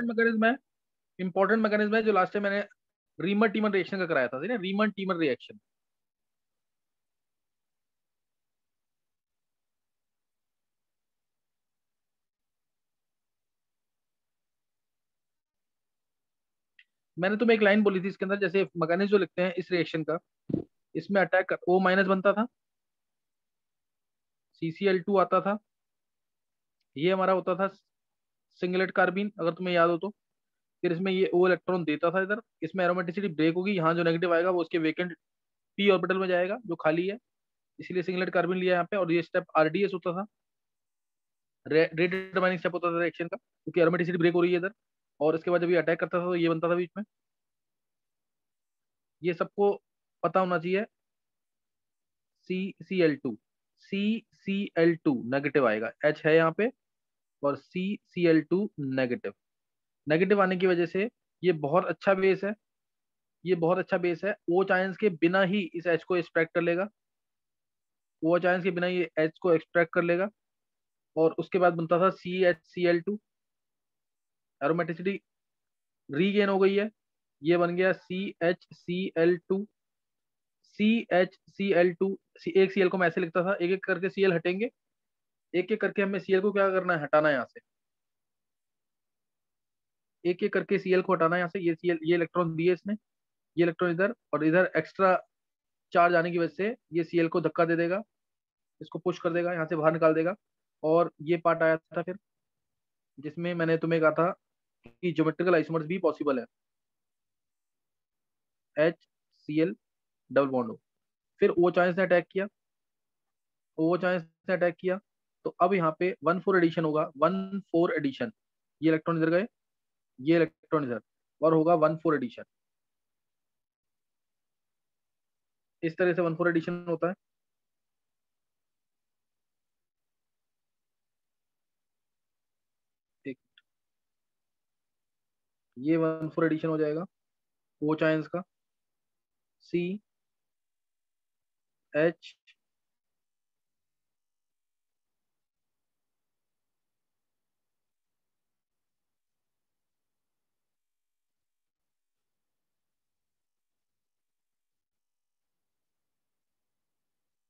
Mechanism है, important mechanism है जो लास्ट टाइम मैंने रीमन टीमन रिएक्शन का कराया था, ना रीमन टीमन रिएक्शन। मैंने तुम्हें एक लाइन बोली थी इसके अंदर, जैसे मैकेनिज्म जो लिखते हैं इस रिएक्शन का, इसमें अटैक O माइनस बनता था, CCl2 आता था, ये हमारा होता था सिंगलेट कार्बिन अगर तुम्हें याद हो तो। फिर इसमें ये O इलेक्ट्रॉन देता था इधर, इसमें एरोमेटिसिटी ब्रेक होगी, यहाँ जो नेगेटिव आएगा वो उसके वेकेंट p ऑर्बिटल में जाएगा जो खाली है, इसीलिए सिंगलेट कार्बिन लिया यहाँ पे। और ये स्टेप RDS होता था, रेट डिटरमाइनिंग स्टेप होता था रिएक्शन का, क्योंकि एरोमेटिसिटी ब्रेक हो रही है इधर। और इसके बाद जब ये अटैक करता था तो ये बनता था बीच में। ये सबको पता होना चाहिए। CCl2, CCl2 नेगेटिव आएगा, H है यहाँ पे, और CCl2 नेगेटिव। नेगेटिव आने की वजह से ये बहुत अच्छा बेस है, ये बहुत अच्छा बेस है। OH आयंस के बिना ही इस H को एक्सट्रैक्ट कर लेगा, OH आयंस के बिना ये H को एक्सट्रैक्ट कर लेगा। और उसके बाद बनता था CHCl2, एरोमेटिसिटी रीगेन हो गई है, ये बन गया CHCl2। CHCl2, एक Cl को मैं ऐसे लिखता था, एक एक करके Cl हटेंगे, एक एक करके हमें Cl को क्या करना है, हटाना है यहाँ से, एक एक करके Cl को हटाना है यहाँ से। ये Cl, ये इलेक्ट्रॉन दिए इसने, ये इलेक्ट्रॉन इधर, और इधर एक्स्ट्रा चार्ज आने की वजह से ये Cl को धक्का दे देगा, इसको पुश कर देगा, यहाँ से बाहर निकाल देगा। और ये पार्ट आया था फिर, जिसमें मैंने तुम्हें कहा था कि ज्योमेट्रिकल आइसोमर्स भी पॉसिबल है, HCl डबल बॉन्ड हो। फिर ओ चांस ने अटैक किया, ओ चांस ने अटैक किया, तो अब यहाँ पे 1,4 एडिशन होगा, 1,4 एडिशन। ये इलेक्ट्रॉन इधर गए, ये इलेक्ट्रॉन इधर, और होगा 1,4 एडिशन। इस तरह से 1,4 एडिशन होता है। एक, ये 1,4 एडिशन हो जाएगा ओ चांस का, CH।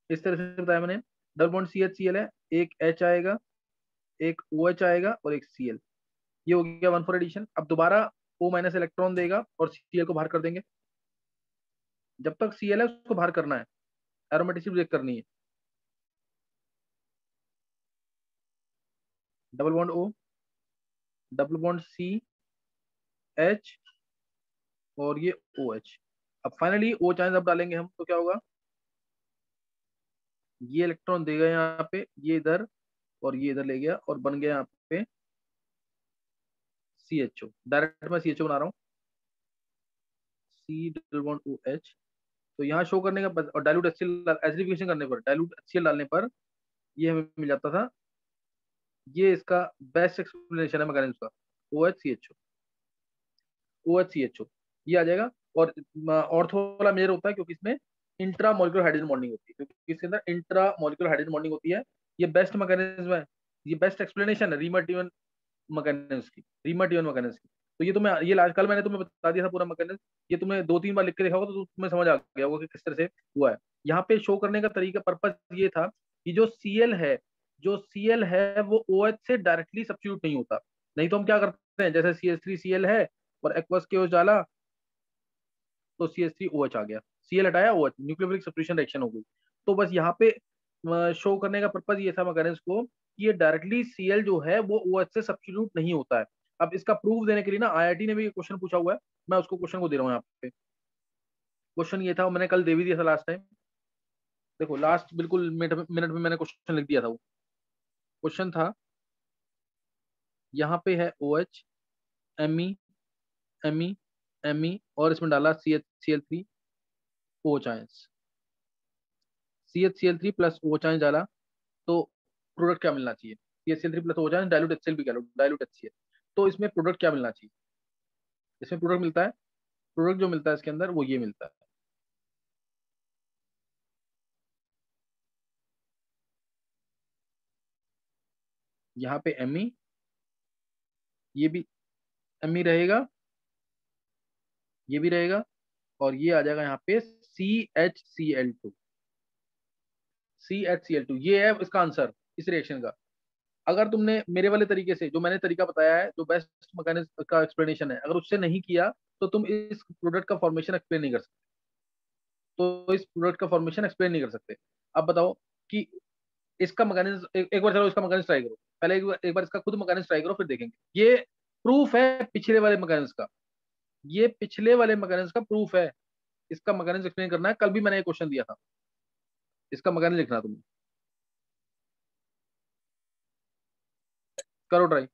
इस तरह से बताया मैंने। डबल बॉन्ड CHCl है, एक H आएगा, एक OH आएगा, और एक Cl। ये हो गया 1,4 एडिशन। अब दोबारा O माइनस इलेक्ट्रॉन देगा और Cl को बाहर कर देंगे। जब तक Cl है उसको बाहर करना है, एरोमेटिसिटी ब्रेक करनी है। Double bond O, double bond CH, और ये OH। अब फाइनली O चांस अब डालेंगे हम तो क्या होगा, ये इलेक्ट्रॉन देगा यहाँ पे, ये इधर, और ये इधर ले गया, और बन गया यहाँ पे CHO। डायरेक्ट मैं CHO बना रहा हूँ, C डबल बॉन्ड OH। तो यहाँ शो करने का और डाइल्यूट HCl एसिडिफिकेशन करने पर, डाइल्यूट HCl डालने पर ये हमें मिल जाता था। ये इसका बेस्ट एक्सप्लेनेशन है मैकेनिज्म का, OHCHO, OHCHO ये आ जाएगा। और ऑर्थो वाला मेजर होता है क्योंकि इसमें इंट्रा मॉलिक्यूलर हाइड्रोजन बॉन्डिंग होती है, क्योंकि इसके अंदर इंट्रा मॉलिक्यूलर हाइड्रोजन बॉन्डिंग होती है। ये बेस्ट मैकेनिज्म है, ये बेस्ट एक्सप्लेनेशन है रीमर्टिवन मैकेनिज्म की, रीमर्टिवन मैकेनिज्म की। तो ये तुम्हें, ये आज कल मैंने तुम्हें बता दिया था पूरा मैकेनिज्म, ये तुम्हें 2-3 बार लिख के देखा होगा तो तुम्हें समझ आ गया होगा कि किस तरह से हुआ है। यहाँ पे शो करने का तरीका, पर्पस ये था कि जो Cl है, जो Cl है वो OH से डायरेक्टली सब्स्टिट्यूट नहीं होता। नहीं तो हम क्या करते हैं, जैसे CH3Cl है और एक्वस के OH डाला तो CH3OH आ गया, Cl हटाया OH, न्यूक्लियोफिलिक सब्स्टिट्यूशन रिएक्शन हो गई। तो बस यहाँ पे शो करने का पर्पज ये था मैकेनिज्म को कि ये डायरेक्टली Cl जो है वो OH से सब्स्टिट्यूट नहीं होता है। अब इसका प्रूफ देने के लिए ना IIT ने भी क्वेश्चन पूछा हुआ है, मैं उसको क्वेश्चन को दे रहा हूँ यहाँ पे। क्वेश्चन ये था, मैंने कल दे भी दिया था लास्ट टाइम। देखो लास्ट बिल्कुल मिनट मिनट में मैंने क्वेश्चन लिख दिया था। वो क्वेश्चन था, यहाँ पे है OH, Me, Me, और इसमें डाला CH Cl3 OH ions, CH Cl3 plus OH ions डाला, तो प्रोडक्ट क्या मिलना चाहिए, CH3 plus OH ions dilute HCl भी कह लो, डाइल्यूट HCl। तो इसमें प्रोडक्ट क्या मिलना चाहिए, इसमें प्रोडक्ट मिलता है, प्रोडक्ट जो मिलता है इसके अंदर वो ये मिलता है। यहाँ पे Me, ये भी एम ई रहेगा, ये भी रहेगा, और ये आ जाएगा यहाँ पे CHCl2। CHCl2 ये है इसका आंसर इस रिएक्शन का। अगर तुमने मेरे वाले तरीके से, जो मैंने तरीका बताया है, जो बेस्ट मैकेनिज्म का एक्सप्लेनेशन है, अगर उससे नहीं किया तो तुम इस प्रोडक्ट का फॉर्मेशन एक्सप्लेन नहीं कर सकते। तो इस प्रोडक्ट का फॉर्मेशन एक्सप्लेन नहीं कर सकते। अब बताओ कि इसका मैकेनिज्म, एक बार चलो इसका मैकेनिज्म ट्राई करो। पहले एक बार इसका खुद मैकेनिज्म ट्राई करो, फिर देखेंगे। ये प्रूफ है पिछले वाले मैकेनिज्म का, ये पिछले वाले मैकेनिज्म का प्रूफ है। इसका मैकेनिज्म एक्सप्लेन करना है, कल भी मैंने एक क्वेश्चन दिया था, इसका मैकेनिज्म लिखना है तुमने। करो ट्राई।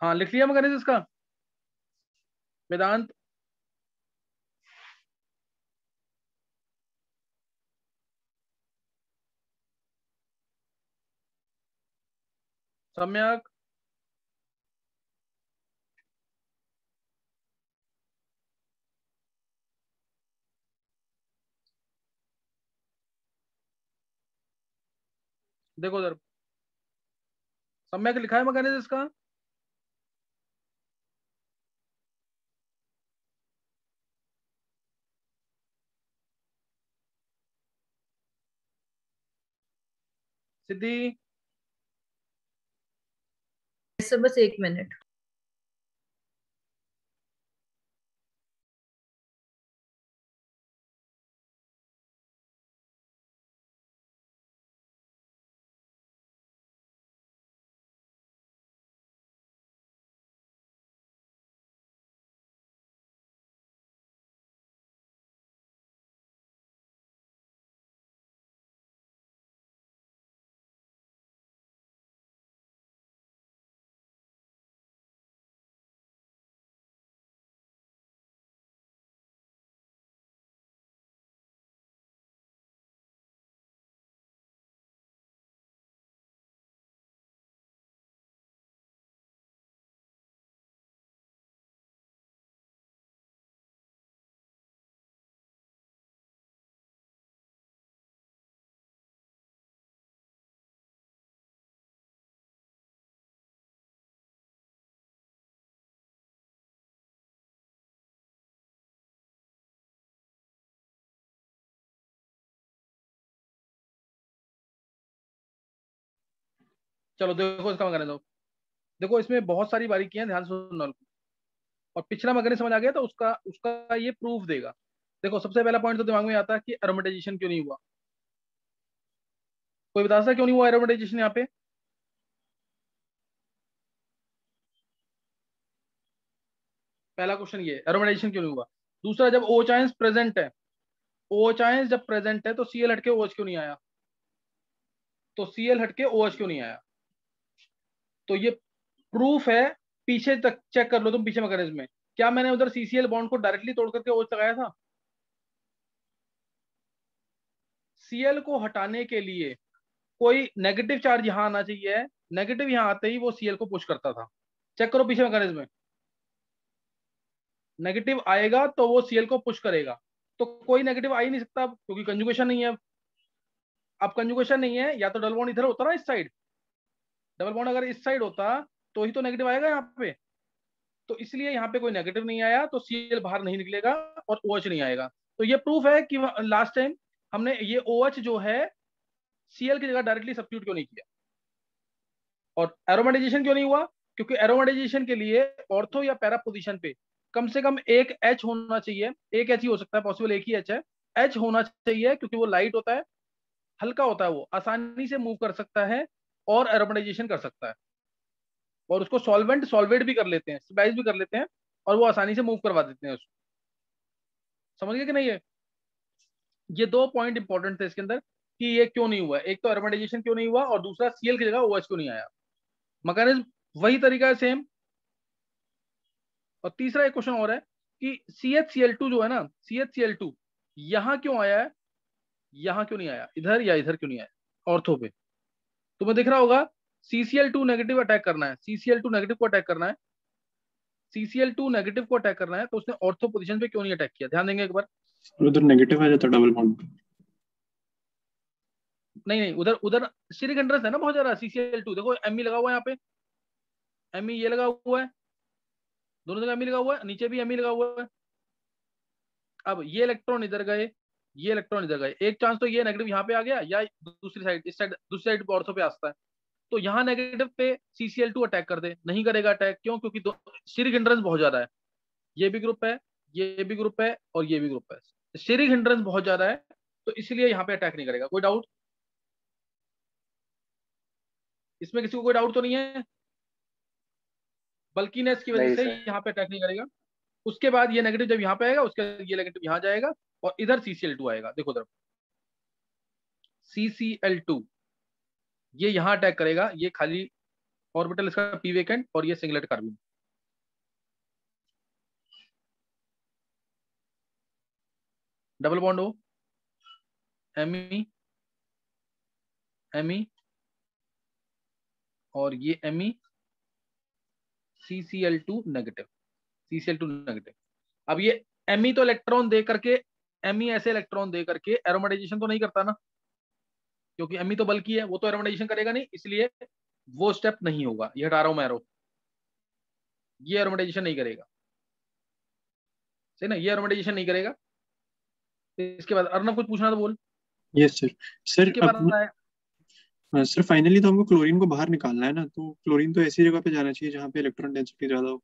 हाँ लिख लिया मैकेनिज्म इसका, वेदांत। सम्यक। देखो उधर, सम्यक लिखा है मैकेनिज्म इसका। सिद्धि। सर बस 1 मिनट। चलो देखो इसका मैकेनिज्म। देखो इसमें बहुत सारी बारीकियां हैं, ध्यान से सुनना। और पिछला मैकेनिज्म समझ आ गया तो उसका उसका ये प्रूफ देगा। देखो सबसे पहला पॉइंट तो दिमाग में आता है कि एरोमेटाइजेशन क्यों नहीं हुआ। कोई बता सकता है क्यों नहीं हुआ एरोमेटाइजेशन यहाँ पे? पहला क्वेश्चन ये, एरोमेटाइजेशन क्यों नहीं हुआ। दूसरा, जब ओ चाइन्स प्रेजेंट है, ओ चाइन्स जब प्रेजेंट है तो सीएल हटके ओएच क्यों नहीं आया? तो सीएल हटके ओएच क्यों नहीं आया? तो ये प्रूफ है। पीछे तक चेक कर लो तुम, पीछे मैकेनिज्म में क्या मैंने उधर सीसीएल बॉन्ड को डायरेक्टली तोड़ करके ओएच लगाया था? सीएल को हटाने के लिए कोई नेगेटिव चार्ज यहां आना चाहिए, नेगेटिव यहां आते ही वो सीएल को पुश करता था। चेक करो पीछे मैकेनिज्म में, नेगेटिव आएगा तो वो सीएल को पुश करेगा। तो कोई नेगेटिव आ ही नहीं सकता क्योंकि कंजुगेशन नहीं है। अब कंजुगेशन नहीं है, या तो डबल बॉन्ड इधर होता ना, इस साइड। डबल बॉन्ड अगर इस साइड होता तो ही तो नेगेटिव आएगा यहाँ पे। तो इसलिए यहाँ पे कोई नेगेटिव नहीं आया, तो सीएल बाहर नहीं निकलेगा और ओएच नहीं आएगा। तो ये प्रूफ है कि लास्ट टाइम हमने ये ओएच जो है सीएल की जगह डायरेक्टली सब्स्टिट्यूट क्यों नहीं किया। और एरोमेटाइजेशन क्यों नहीं हुआ? क्योंकि एरोमेटाइजेशन के लिए ऑर्थो या पैरा पोजीशन पे कम से कम एक एच होना चाहिए। एक एच ही हो सकता है, पॉसिबल एक ही एच है। एच होना चाहिए क्योंकि वो लाइट होता है, हल्का होता है, वो आसानी से मूव कर सकता है और एरोमेटाइजेशन कर सकता है। और उसको सॉल्वेंट सॉल्वेट भी कर लेते हैं, स्पाइस भी कर लेते हैं, और वो आसानी से मूव करवा देते हैं उसको। समझ गए कि नहीं? ये दो पॉइंट इंपॉर्टेंट थे इसके अंदर कि ये क्यों नहीं हुआ। एक तो एरोमेटाइजेशन क्यों नहीं हुआ, और दूसरा सीएल की जगह ओएच क्यों नहीं आया। मैकेनिज्म वही तरीका है, सेम। और तीसरा एक क्वेश्चन और है कि CHCl2 जो है ना, CHCl2 यहाँ क्यों आया है, यहाँ क्यों नहीं आया, इधर या इधर क्यों नहीं आया ऑर्थो पे? तुम्हें दिख रहा होगा CCl2 नेगेटिव अटैक करना है, CCl2 नेगेटिव को अटैक करना है, CCl2 नेगेटिव को अटैक करना है, तो उसने ऑर्थो पोजीशन पे क्यों नहीं अटैक किया? ध्यान देंगे एक बार। उधर नेगेटिव आ जाता डबल बॉन्ड। नहीं नहीं, उधर उधर स्टीरिक हिंड्रेंस है ना बहुत ज्यादा। CCl2 देखो, एमई लगा हुआ है यहाँ पे, एमई ये लगा हुआ है, दोनों जगह एमई लगा हुआ है, नीचे भी एमई लगा हुआ है। अब ये इलेक्ट्रॉन इधर गए, ये इलेक्ट्रॉन इधर गए, एक चांस तो ये नेगेटिव यहाँ पे आ गया, या दूसरी साइड, इस साइड, दूसरी साइड पे ऑर्थो पे आता है। तो यहाँ नेगेटिव पे CCl2 अटैक कर दे, नहीं करेगा अटैक। क्यों? क्योंकि स्टीरिक हिंड्रेंस बहुत ज्यादा है। ये भी ग्रुप है, ये भी ग्रुप है, और ये भी ग्रुप है। स्टीरिक हिंड्रेंस बहुत ज्यादा है, तो इसलिए यहाँ पे अटैक नहीं करेगा। कोई डाउट इसमें? किसी को कोई डाउट तो नहीं है? बल्कीनेस की वजह नहीं से सर। यहाँ पे अटैक नहीं करेगा। उसके बाद ये नेगेटिव जब यहाँ पे आएगा, उसके बाद ये नेगेटिव यहाँ जाएगा, और इधर CCl2 आएगा। देखो तरफ CCl2 ये यहाँ अटैक करेगा, ये खाली ऑर्बिटल इसका पी वेकेंट, और ये सिंगलेट कार्बन। डबल बॉन्ड हो, एमई एमई, और ये ME, CCl2 negative, CCl2 negative. अब ये एमई तो इलेक्ट्रॉन दे करके, एमई ऐसे इलेक्ट्रॉन दे करके एरोमेटाइजेशन तो नहीं करता ना, क्योंकि एमई तो बल्कि है, वो तो एरोमेटाइजेशन करेगा नहीं, इसलिए वो स्टेप नहीं होगा। ये हटा रहा हूं मैं एरो, ये एरोमेटाइजेशन नहीं करेगा। सही ना, ये एरोमेटाइजेशन नहीं करेगा। इसके बाद अर्नब कुछ पूछना तो बोल। Yes sir. सर इसके बाद अब आया सर फाइनली तो हमको क्लोरीन को बाहर निकालना है ना, तो क्लोरीन तो ऐसी जगह पे जाना चाहिए जहाँ पे इलेक्ट्रॉन डेंसिटी ज्यादा हो।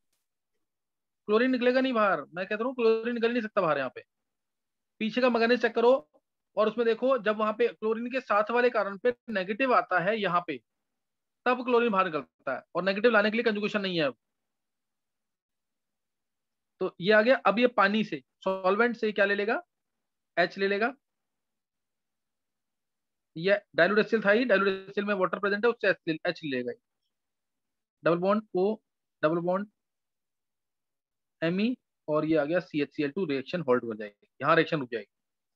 क्लोरीन निकलेगा नहीं बाहर, मैं कहता हूँ क्लोरीन निकल नहीं सकता बाहर। यहाँ पे पीछे का मैकेनिज्म चेक करो, और उसमें देखो जब वहां पे क्लोरीन के साथ वाले कार्बन पे नेगेटिव आता है यहाँ पे, तब क्लोरीन बाहर निकलता है, और नेगेटिव लाने के लिए कंजुगेशन नहीं है अब। तो ये आ गया। अब ये पानी से, सॉल्वेंट से क्या ले लेगा, एच ले लेगा। ये डाइल्यूट HCl था ही, डाइल्यूट HCl में वाटर प्रेजेंट है, उससे एच ले लेगा। Double bond O, double bond Me, और ये आ गया CHCl2, रिएक्शन होल्ड हो जाएगी, यहाँ रिएक्शन रुक जाएगी।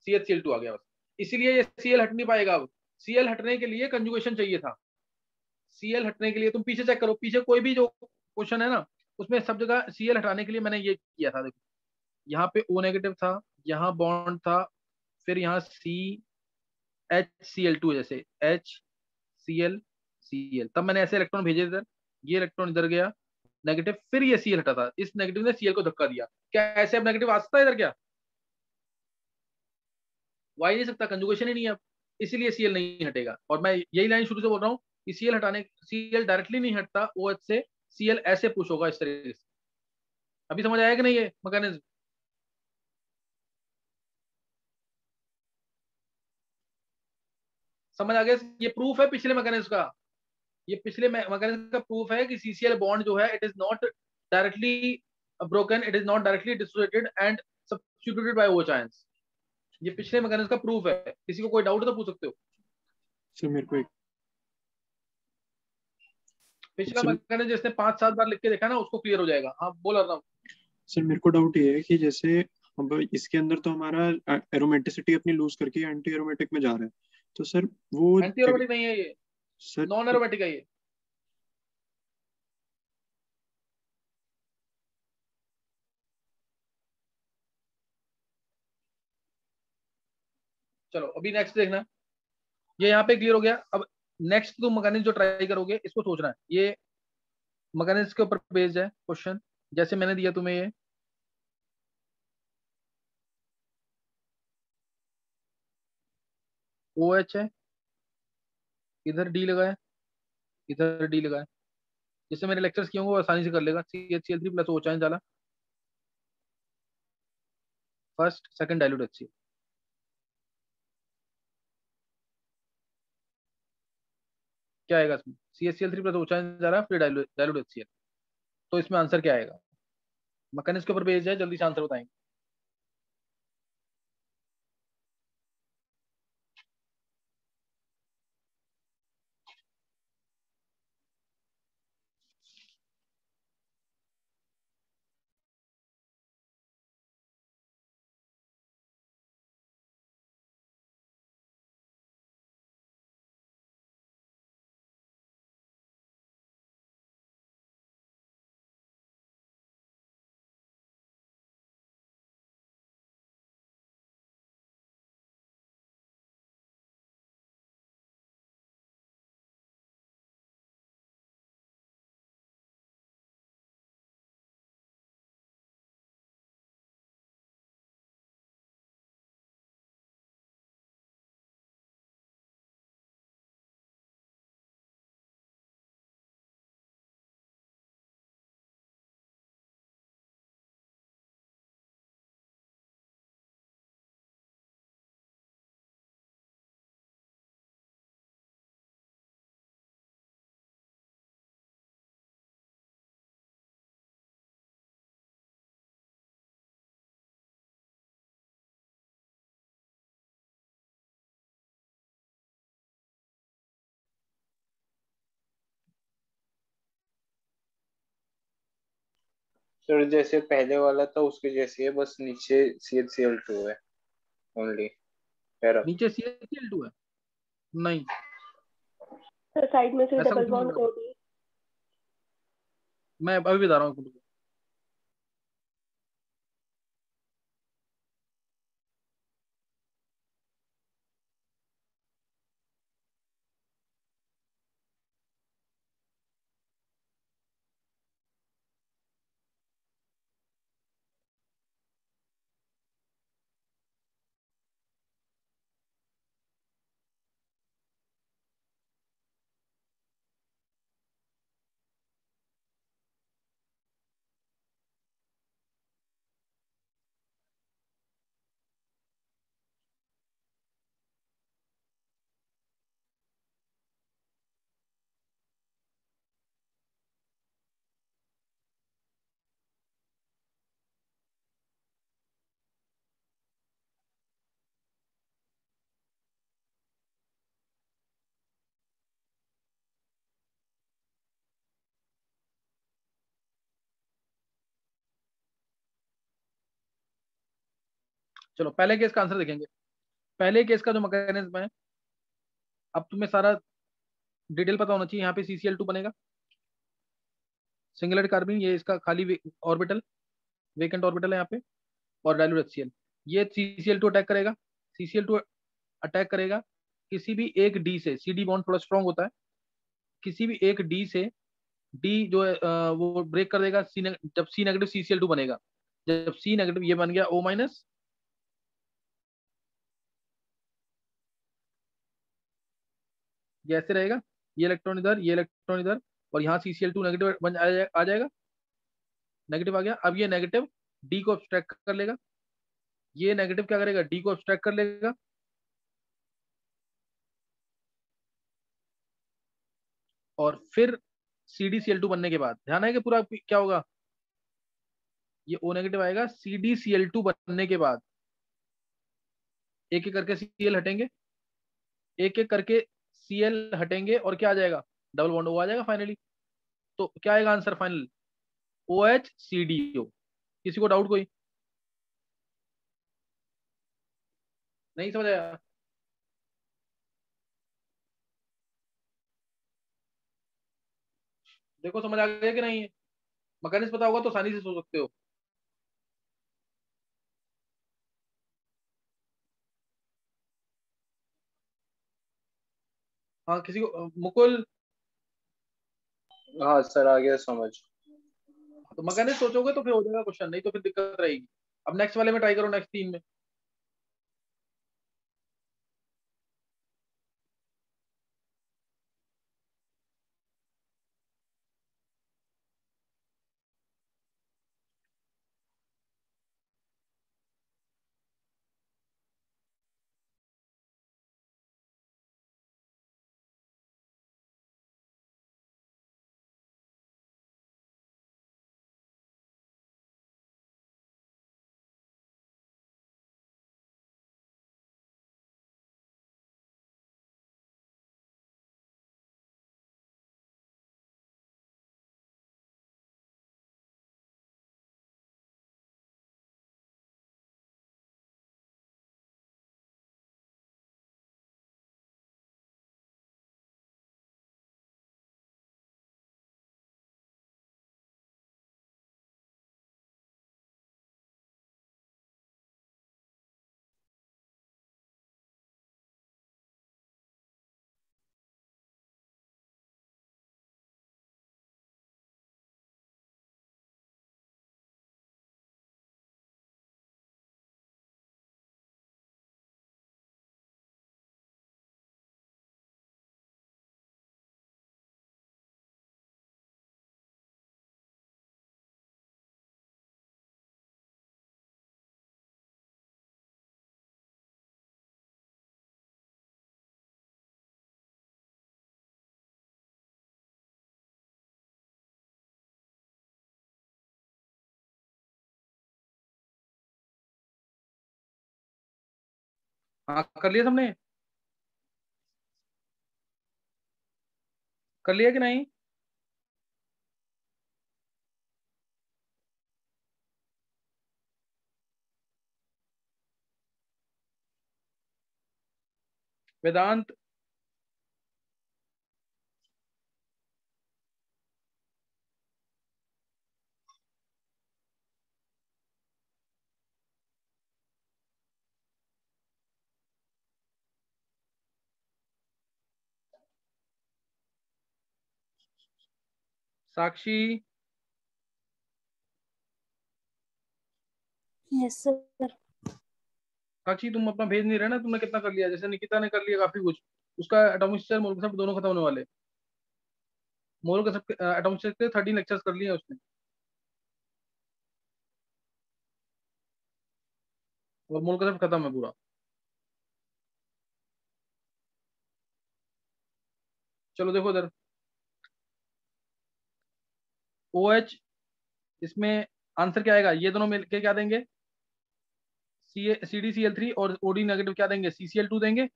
CHCl2 आ गया बस। इसीलिए ये Cl हट नहीं पाएगा अब। Cl हटने के लिए कंजुगेशन चाहिए था। Cl हटने के लिए तुम पीछे चेक करो, पीछे कोई भी जो क्वेश्चन है ना, उसमें सब जगह Cl हटाने के लिए मैंने ये किया था। देखो यहाँ पे O नेगेटिव था, यहाँ बॉन्ड था, फिर यहाँ HCl2, जैसे HCl, तब मैंने ऐसे इलेक्ट्रॉन भेजे इधर, ये इलेक्ट्रॉन इधर गया नेगेटिव, फिर ये Cl हटा था, इस नेगेटिव ने Cl को धक्का दिया। क्या ऐसे अब नेगेटिव आ सकता है इधर? क्या वाई नहीं सकता, कंजुगेशन ही नहीं है अब, इसीलिए Cl नहीं हटेगा। और मैं यही लाइन शुरू से बोल रहा हूँ कि Cl हटाने, Cl डायरेक्टली नहीं हटता OH से, Cl ऐसे पुश होगा इस तरीके से। अभी समझ आया कि नहीं ये मैकेनिज्म? समझ आ गया? ये प्रूफ है पिछले मैकेनिज्म का। ये पिछले मैकेनिज्म का प्रूफ है कि CCl बॉन्ड जो है, it is not directly broken, it is not directly dissociated and substituted by OH ions. ये पिछले मैकेनिज्म का प्रूफ है। किसी को कोई डाउट तो पूछ सकते हो। सर मेरे को एक पिछला सर मैकेनिज्म जिसने 5-7 बार लिख के देखा ना, उसको क्लियर हो जाएगा। हाँ बोल रहा हूँ। सर मेरे को डाउट ये है कि जैसे अब इसके अंदर तो हमारा एरोमेटिसिटी अपनी लूज करके एंटी एरोमेटिक में जा रहा है, तो सर वो एंटी एरोमेटिक नहीं है ये, सर नॉन एरोमेटिक है ये। चलो अभी नेक्स्ट देखना। ये यहाँ पे क्लियर हो गया। अब नेक्स्ट तुम मैकेनिज्म जो ट्राई करोगे, इसको सोचना है। ये मैकेनिज्म के ऊपर बेस्ड है क्वेश्चन, जैसे मैंने दिया तुम्हें ये। OH है, इधर D लगा है, इधर D लगा है। जिससे मेरे लेक्चर्स किए होंगे वो आसानी से कर लेगा। CHCl3 प्लस OH डाला, फर्स्ट सेकंड डाइल्यूट HCl। क्या आएगा इसमें? CHCl3 प्लस OH डाला, फिर डाइल्यूट HCl। तो इसमें आंसर क्या आएगा? मैकेनिज्म के ऊपर बेस्ड है, जल्दी से आंसर बताएंगे। सर जैसे पहले वाला था उसके जैसे है, बस नीचे CHCl2 है ओनली पैरा। नीचे CHCl2 है? नहीं, सर साइड में से ऐसा डबल कुछ नहीं बॉन्ड होगा। कर दी। मैं अभी बता रहा हूँ। चलो पहले केस का आंसर देखेंगे। पहले केस का जो मैकेनिज्म है, अब तुम्हें सारा डिटेल पता होना चाहिए। यहाँ पे CCl2 बनेगा, सिंगलेट कार्बन, ये इसका खाली ऑर्बिटल, वेकेंट ऑर्बिटल है यहाँ पे, और डाइल्यूट HCl। ये CCl2 अटैक करेगा, CCl2 अटैक करेगा किसी भी एक डी से। CD बॉन्ड थोड़ा स्ट्रॉन्ग होता है, किसी भी एक डी से, डी जो है वो ब्रेक कर देगा जब C नेगेटिव CCl2 बनेगा। जब C नेगेटिव, ये बन गया O-, ये ऐसे रहेगा, ये इलेक्ट्रॉन इधर, ये इलेक्ट्रॉन इधर, और यहाँ CCl2 नेगेटिव बन आ जाएगा, नेगेटिव आ गया। अब ये नेगेटिव डी को अब्स्ट्रैक्ट कर लेगा, ये नेगेटिव क्या करेगा, डी को अब्स्ट्रैक्ट कर लेगा, और फिर CdCl2 बनने के बाद ध्यान है कि पूरा क्या होगा, ये O नेगेटिव आएगा। CdCl2 बनने के बाद एक एक करके Cl हटेंगे, एक एक करके Cl हटेंगे, और क्या आ जाएगा, डबल बॉन्ड O आ जाएगा फाइनली। तो क्या आएगा आंसर फाइनल, OHCdO। किसी को डाउट कोई नहीं समझ आया? देखो समझ आ गया कि नहीं? मैकेनिज्म पता होगा तो आसानी से सोच सकते हो। हाँ किसी को, मुकुल? हाँ सर, आ गया समझ। तो मैकेनिज्म सोचोगे तो फिर हो जाएगा क्वेश्चन, नहीं तो फिर दिक्कत रहेगी। अब नेक्स्ट वाले में ट्राई करो, नेक्स्ट 3 में। हाँ कर लिया सबने, कर लिया कि नहीं? वेदांत? साक्षी? Yes sir. साक्षी तुम अपना भेज नहीं रहे ना, तुमने कितना कर लिया? जैसे निकिता ने कर लिया काफी कुछ, उसका एटॉमिक स्ट्रक्चर, मोल सब दोनों खत्म होने वाले। मोल का सब एटॉमिक स्ट्रक्चर 13 लेक्चर्स कर लिए उसने, और मोल का सब खत्म है पूरा। चलो देखो इधर, OH, इसमें आंसर क्या आएगा, ये दोनों मिलके क्या देंगे, CdCl3, और OD नेगेटिव क्या देंगे, CCl2 देंगे।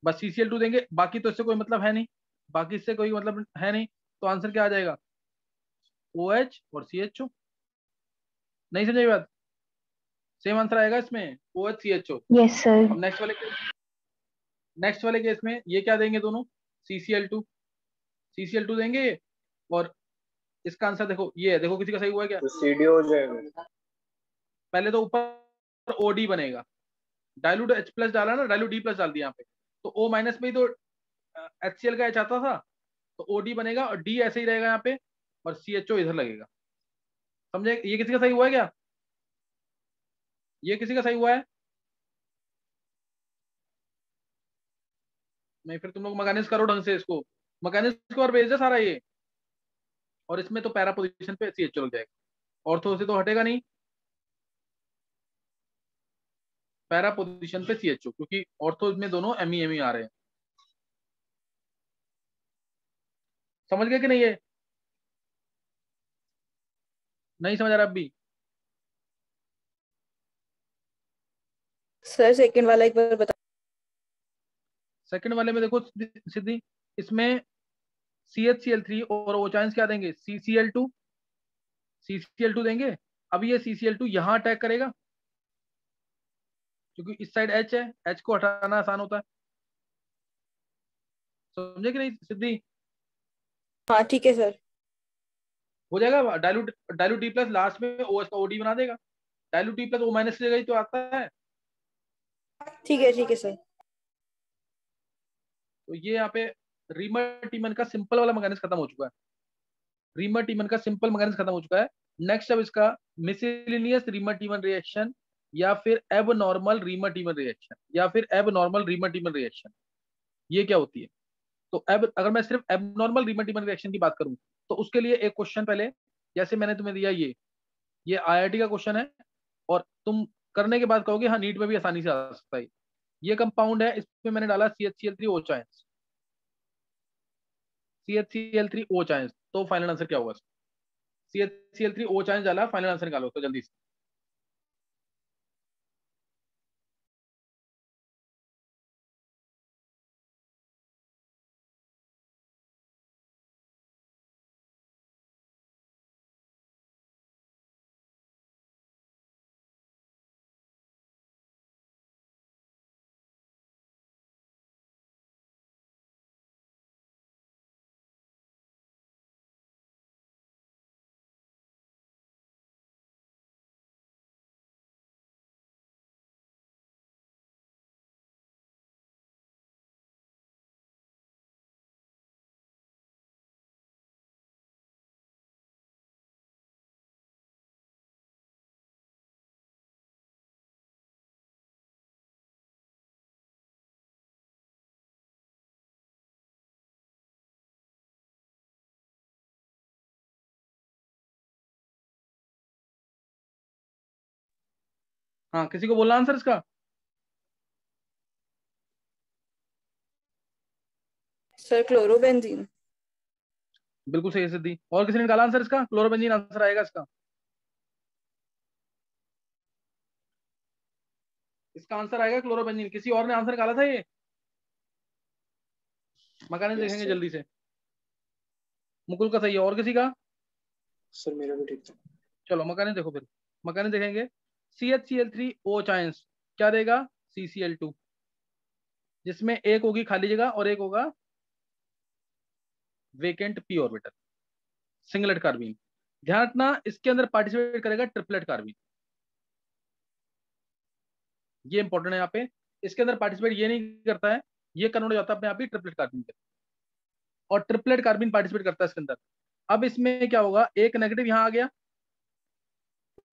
बस CCl2 देंगे, बाकी तो इससे कोई मतलब है नहीं, बाकी इससे कोई मतलब है नहीं। तो आंसर क्या आ जाएगा, OH और CHO। नहीं समझे बात? सेम आंसर आएगा इसमें, OHCHO। Yes sir. अब नेक्स्ट वाले केस में ये क्या देंगे दोनों, CCl2 देंगे। और इसका आंसर देखो, ये है, देखो किसी का सही हुआ है क्या? तो CD हो जाएगा। पहले तो ऊपर OD बनेगा, डाइल्यूट H प्लस डाला ना, डाइल्यूट D प्लस डाल दिया यहाँ पे, तो O माइनस में ही तो HCl का H आता था, तो OD बनेगा और D ऐसे ही रहेगा यहाँ पे, और CHO इधर लगेगा। समझे? ये किसी का सही हुआ है क्या? ये किसी का सही हुआ है? नहीं, फिर तुम लोग मैकेनिक्स करो ढंग से इसको, मैकेनिक्स को और भेज दे सारा ये। और इसमें तो पैरा पोजीशन पे CHO लग जाएगा, ऑर्थो से तो हटेगा नहीं, पैरा पोजीशन पे CHO, क्योंकि ऑर्थो में दोनों ME आ रहे हैं। समझ गए कि नहीं? ये नहीं समझ आ रहा अब भी? सर सेकंड वाला एक बार बता। सेकंड वाले में देखो सिद्धि, इसमें CHCl3 और ओचाइंस क्या देंगे, CCl2 देंगे। अब ये CCl2 यहाँ अटैक करेगा, क्योंकि इस साइड H है, H को हटाना आसान होता है। समझे कि नहीं सिद्धि? हाँ ठीक है सर। हो जाएगा, डाइल्यूट D प्लस लास्ट में OH का OD बना देगा, dilute D plus O minus से ही तो आता है। ठीक है सर। तो ये यहाँ पे रीमर टीमन का सिंपल वाला मैकेनिज्म खत्म हो चुका है, रीमर टीमन का सिंपल मैकेनिज्म खत्म हो चुका है। नेक्स्ट अब इसका मिसलिनियस रीमर टीमन रिएक्शन, या फिर एब नॉर्मल रीमर टीमन रिएक्शन, या फिर एब नॉर्मल रीमर टीमन रिएक्शन। ये क्या होती है? तो एब, अगर मैं सिर्फ एबनॉर्मल रीमर टीमन रिएक्शन की बात करूं, तो उसके लिए एक क्वेश्चन पहले, जैसे मैंने तुम्हें दिया ये IIT का क्वेश्चन है, और तुम करने के बाद कहोगे हाँ नीट में भी आसानी से आ सकता है। ये कंपाउंड है, इसमें मैंने डाला CHCl3 ओचाइंस, CHCl3 ओचाइंस, तो फाइनल आंसर क्या होगा? CHCl3 ओचाइंस डाला, फाइनल आंसर निकालो तो जल्दी से। हाँ, किसी को बोलना आंसर इसका? Sir chlorobenzene. बिल्कुल सही है सिद्धि। और किसी ने निकाला आंसर इसका? क्लोरोबेंजीन आंसर आएगा इसका। इसका आंसर आएगा क्लोरोबेंजीन। किसी और ने आंसर निकाला था ये? मकाने यस देखेंगे सर। जल्दी से। मुकुल का सही है, और किसी का? सर मेरा भी ठीक था। चलो मकाने देखो फिर, मकाने देखेंगे। CHCl3 ओचाइंस क्या देगा? CCl2, जिसमें एक होगी खाली जगह और एक होगा vacant p orbital, singlet carbene. ध्यान रखना, इसके अंदर पार्टिसिपेट करेगा ट्रिपलेट कार्बीन, ये इंपॉर्टेंट है यहाँ पे। इसके अंदर पार्टिसिपेट ये नहीं करता है, ये कन्वर्ट हो जाता है अपने आप ही ट्रिपलेट कार्बीन के, और ट्रिपलेट कार्बीन पार्टिसिपेट करता है इसके अंदर। अब इसमें क्या होगा, एक नेगेटिव यहाँ आ गया,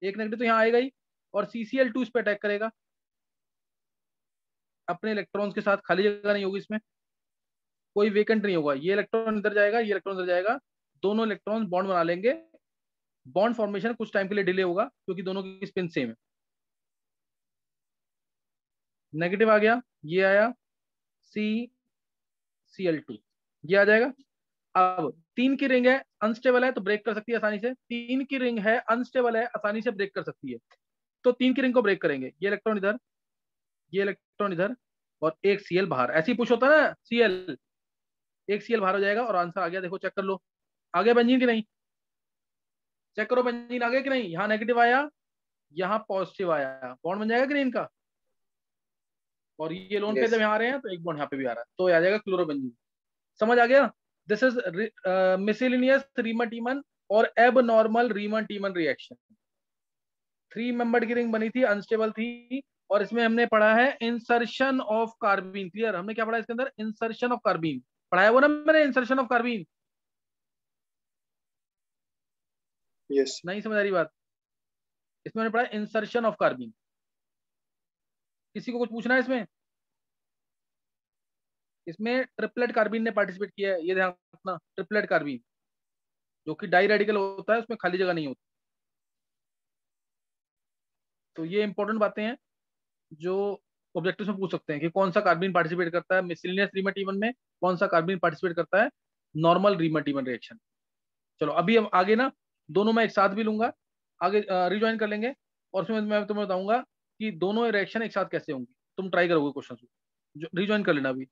एक नेगेटिव तो यहाँ आएगा ही, और CCl2 इस पे अटैक करेगा अपने इलेक्ट्रॉन्स के साथ, खाली जगह नहीं होगी इसमें, कोई वेकेंट नहीं होगा, ये इलेक्ट्रॉन इधर जाएगा, ये इलेक्ट्रॉन इधर जाएगा, दोनों इलेक्ट्रॉन बॉन्ड बना लेंगे। बॉन्ड फॉर्मेशन कुछ टाइम के लिए डिले होगा, क्योंकि दोनों की स्पिन सेम है। नेगेटिव आ गया, ये आया CCl2, ये आ जाएगा। अब 3 की रिंग है, अनस्टेबल है तो ब्रेक कर सकती है आसानी से, 3 की रिंग है अनस्टेबल है, आसानी से ब्रेक कर सकती है, तो 3 की रिंग को ब्रेक करेंगे। ये इलेक्ट्रॉन इधर, ये इलेक्ट्रॉन इधर, और एक Cl बाहर, ऐसे ही पुश होता है ना Cl, एक Cl बाहर हो जाएगा, और आंसर आ गया। देखो चेक कर लो, आगे बेंजीन की नहीं, चेक करो बेंजीन आगे कि नहीं। यहाँ नेगेटिव आया, यहाँ पॉजिटिव आया, बॉन्ड बन जाएगा ग्रीन का, और ये लोन पे Yes. जब यहाँ आ रहे हैं तो एक बॉन्ड यहाँ पे भी आ रहा है, तो आ जाएगा क्लोरोबेंजीन। समझ आ गया? दिस इज मिसलिनियस रीमा-टीमन और एबनॉर्मल रीमा-टीमन रिएक्शन। 3 मेंबर्ड की रिंग बनी थी, अनस्टेबल थी, और इसमें हमने पढ़ा है इंसर्शन ऑफ कार्बीन। क्लियर? हमने क्या पढ़ा इसके अंदर? इंसर्शन ऑफ कार्बीन पढ़ाया वो ना मैंने, इंसर्शन ऑफ कार्बीन। यस नहीं समझ आ रही बात? इसमें मैंने पढ़ा इंसर्शन ऑफ कार्बीन। किसी को कुछ पूछना है इसमें? इसमें ट्रिपलेट कार्बीन ने पार्टिसिपेट किया है, ये ध्यान रखना, ट्रिपलेट कार्बीन जो कि डाई रेडिकल होता है, उसमें खाली जगह नहीं होती। तो ये इंपॉर्टेंट बातें हैं जो ऑब्जेक्टिव में पूछ सकते हैं कि कौन सा कार्बीन पार्टिसिपेट करता है मिसलिनियस रीमा-टीमन में, कौन सा कार्बीन पार्टिसिपेट करता है नॉर्मल रीमा-टीमन रिएक्शन। चलो अभी हम आगे ना दोनों मैं एक साथ भी लूंगा, आगे रिज्वाइन कर लेंगे, और उसमें मैं तुम्हें बताऊंगा कि दोनों रिएक्शन एक साथ कैसे होंगी। तुम ट्राई करोगे क्वेश्चन, रिज्वाइन कर लेना अभी।